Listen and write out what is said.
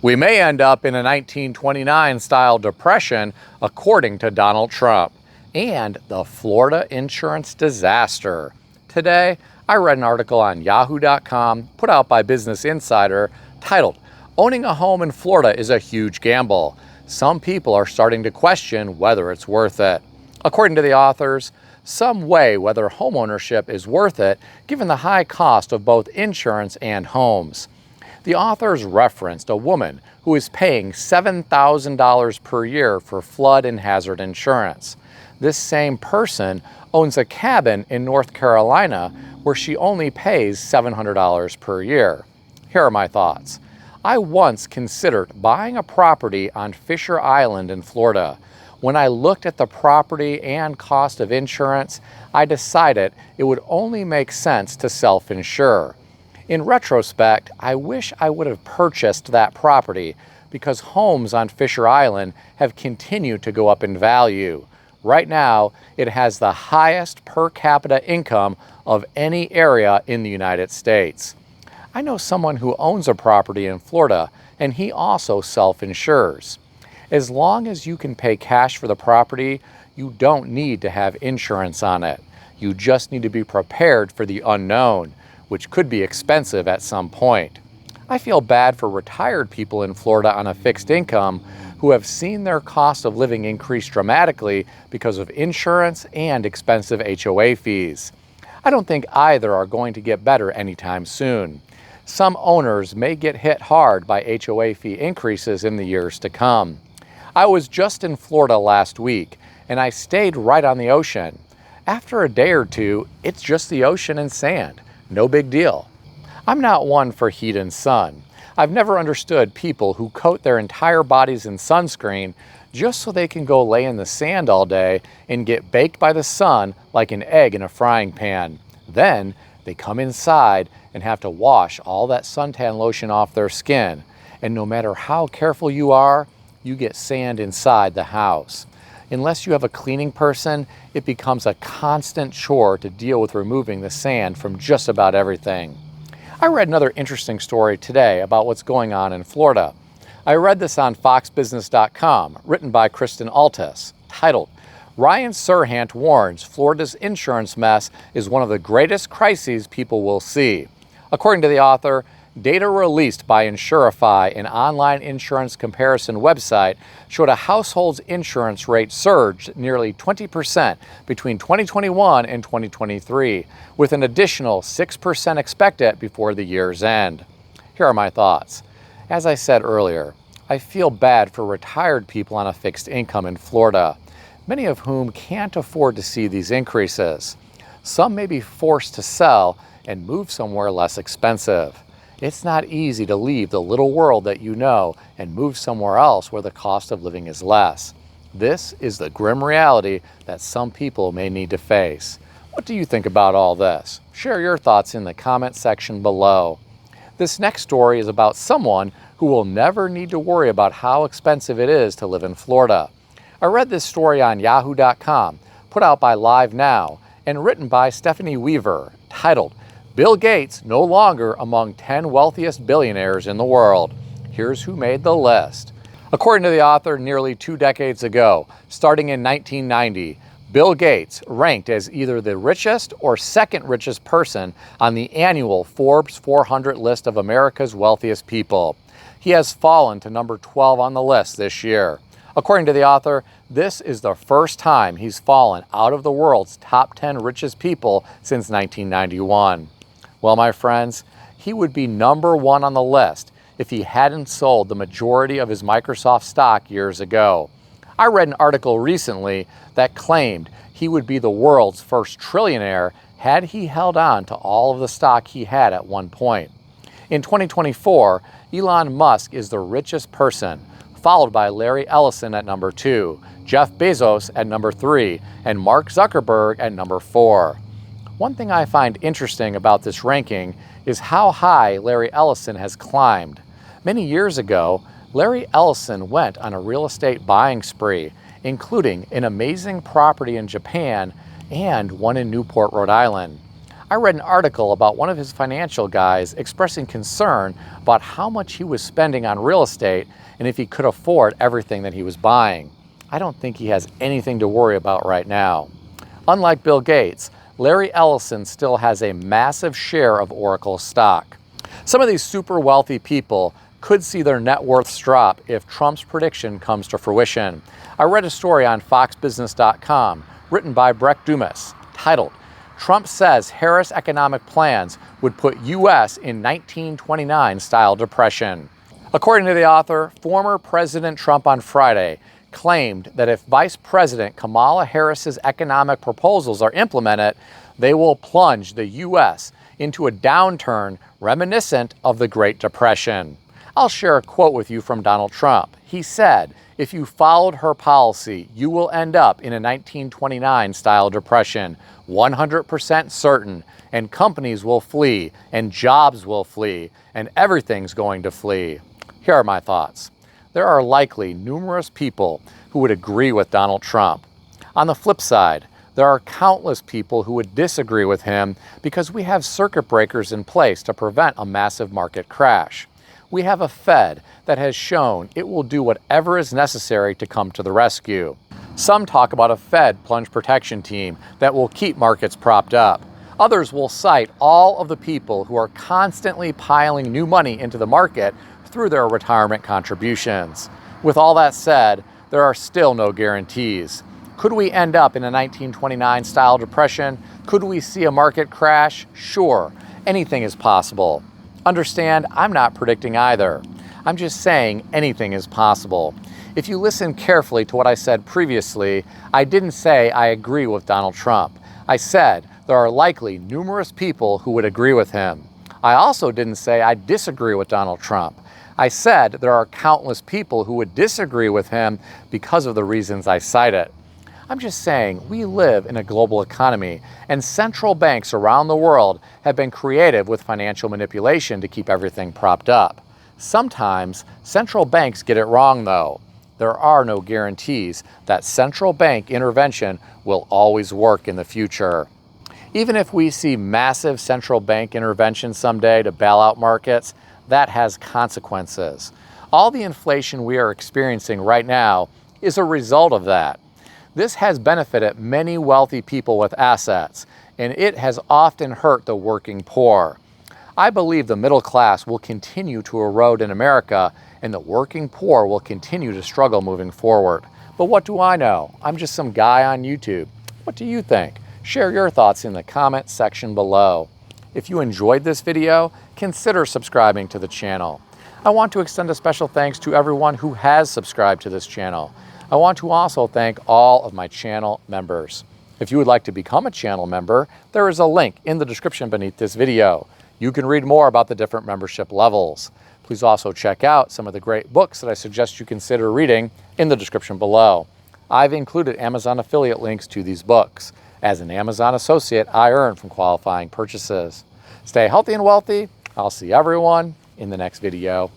We may end up in a 1929-style depression, according to Donald Trump, and the Florida insurance disaster. Today, I read an article on yahoo.com put out by Business Insider titled, "Owning a home in Florida is a huge gamble. Some people are starting to question whether it's worth it." According to the authors, some weigh whether homeownership is worth it given the high cost of both insurance and homes. The authors referenced a woman who is paying $7,000 per year for flood and hazard insurance. This same person owns a cabin in North Carolina where she only pays $700 per year. Here are my thoughts. I once considered buying a property on Fisher Island in Florida. When I looked at the property and cost of insurance, I decided it would only make sense to self-insure. In retrospect, I wish I would have purchased that property because homes on Fisher Island have continued to go up in value. Right now, it has the highest per capita income of any area in the United States. I know someone who owns a property in Florida, and he also self-insures. As long as you can pay cash for the property, you don't need to have insurance on it. You just need to be prepared for the unknown, which could be expensive at some point. I feel bad for retired people in Florida on a fixed income who have seen their cost of living increase dramatically because of insurance and expensive HOA fees. I don't think either are going to get better anytime soon. Some owners may get hit hard by HOA fee increases in the years to come. I was just in Florida last week, and I stayed right on the ocean. After a day or two, it's just the ocean and sand. No big deal. I'm not one for heat and sun. I've never understood people who coat their entire bodies in sunscreen just so they can go lay in the sand all day and get baked by the sun like an egg in a frying pan. Then they come inside and have to wash all that suntan lotion off their skin. And no matter how careful you are, you get sand inside the house. Unless you have a cleaning person, it becomes a constant chore to deal with removing the sand from just about everything. I read another interesting story today about what's going on in Florida. I read this on foxbusiness.com, written by Kristen Altus, titled, "Ryan Serhant warns Florida's insurance mess is one of the greatest crises people will see." According to the author, data released by Insurify, an online insurance comparison website, showed a household's insurance rate surged nearly 20% between 2021 and 2023, with an additional 6% expected before the year's end. Here are my thoughts. As I said earlier, I feel bad for retired people on a fixed income in Florida, many of whom can't afford to see these increases. Some may be forced to sell and move somewhere less expensive. It's not easy to leave the little world that you know and move somewhere else where the cost of living is less. This is the grim reality that some people may need to face. What do you think about all this? Share your thoughts in the comment section below. This next story is about someone who will never need to worry about how expensive it is to live in Florida. I read this story on yahoo.com, put out by Live Now, and written by Stephanie Weaver, titled, "Bill Gates no longer among 10 wealthiest billionaires in the world. Here's who made the list." According to the author, nearly 2 decades ago, starting in 1990, Bill Gates ranked as either the richest or second richest person on the annual Forbes 400 list of America's wealthiest people. He has fallen to number 12 on the list this year. According to the author, this is the first time he's fallen out of the world's top 10 richest people since 1991. Well, my friends, he would be number 1 on the list if he hadn't sold the majority of his Microsoft stock years ago. I read an article recently that claimed he would be the world's first trillionaire had he held on to all of the stock he had at one point. In 2024, Elon Musk is the richest person, followed by Larry Ellison at number 2, Jeff Bezos at number 3, and Mark Zuckerberg at number 4. One thing I find interesting about this ranking is how high Larry Ellison has climbed. Many years ago, Larry Ellison went on a real estate buying spree, including an amazing property in Japan and one in Newport, Rhode Island. I read an article about one of his financial guys expressing concern about how much he was spending on real estate and if he could afford everything that he was buying. I don't think he has anything to worry about right now. Unlike Bill Gates, Larry Ellison still has a massive share of Oracle stock. Some of these super wealthy people could see their net worths drop if Trump's prediction comes to fruition. I read a story on foxbusiness.com written by Breck Dumas titled, "Trump Says Harris Economic Plans Would Put U.S. in 1929-Style Depression." According to the author, former President Trump on Friday claimed that if Vice President Kamala Harris's economic proposals are implemented, they will plunge the U.S. into a downturn reminiscent of the Great Depression. I'll share a quote with you from Donald Trump. He said, "If you followed her policy, you will end up in a 1929-style depression, 100% certain, and companies will flee, and jobs will flee, and everything's going to flee." Here are my thoughts. There are likely numerous people who would agree with Donald Trump. On the flip side, there are countless people who would disagree with him because we have circuit breakers in place to prevent a massive market crash. We have a Fed that has shown it will do whatever is necessary to come to the rescue. Some talk about a Fed plunge protection team that will keep markets propped up. Others will cite all of the people who are constantly piling new money into the market through their retirement contributions. With all that said, there are still no guarantees. Could we end up in a 1929-style depression? Could we see a market crash? Sure, anything is possible. Understand, I'm not predicting either. I'm just saying anything is possible. If you listen carefully to what I said previously, I didn't say I agree with Donald Trump. I said there are likely numerous people who would agree with him. I also didn't say I disagree with Donald Trump. I said there are countless people who would disagree with him because of the reasons I cited. I'm just saying we live in a global economy, and central banks around the world have been creative with financial manipulation to keep everything propped up. Sometimes central banks get it wrong though. There are no guarantees that central bank intervention will always work in the future. Even if we see massive central bank intervention someday to bail out markets, that has consequences. All the inflation we are experiencing right now is a result of that. This has benefited many wealthy people with assets, and it has often hurt the working poor. I believe the middle class will continue to erode in America, and the working poor will continue to struggle moving forward. But what do I know? I'm just some guy on YouTube. What do you think? Share your thoughts in the comment section below. If you enjoyed this video, consider subscribing to the channel. I want to extend a special thanks to everyone who has subscribed to this channel. I want to also thank all of my channel members. If you would like to become a channel member, there is a link in the description beneath this video. You can read more about the different membership levels. Please also check out some of the great books that I suggest you consider reading in the description below. I've included Amazon affiliate links to these books. As an Amazon associate, I earn from qualifying purchases. Stay healthy and wealthy. I'll see everyone in the next video.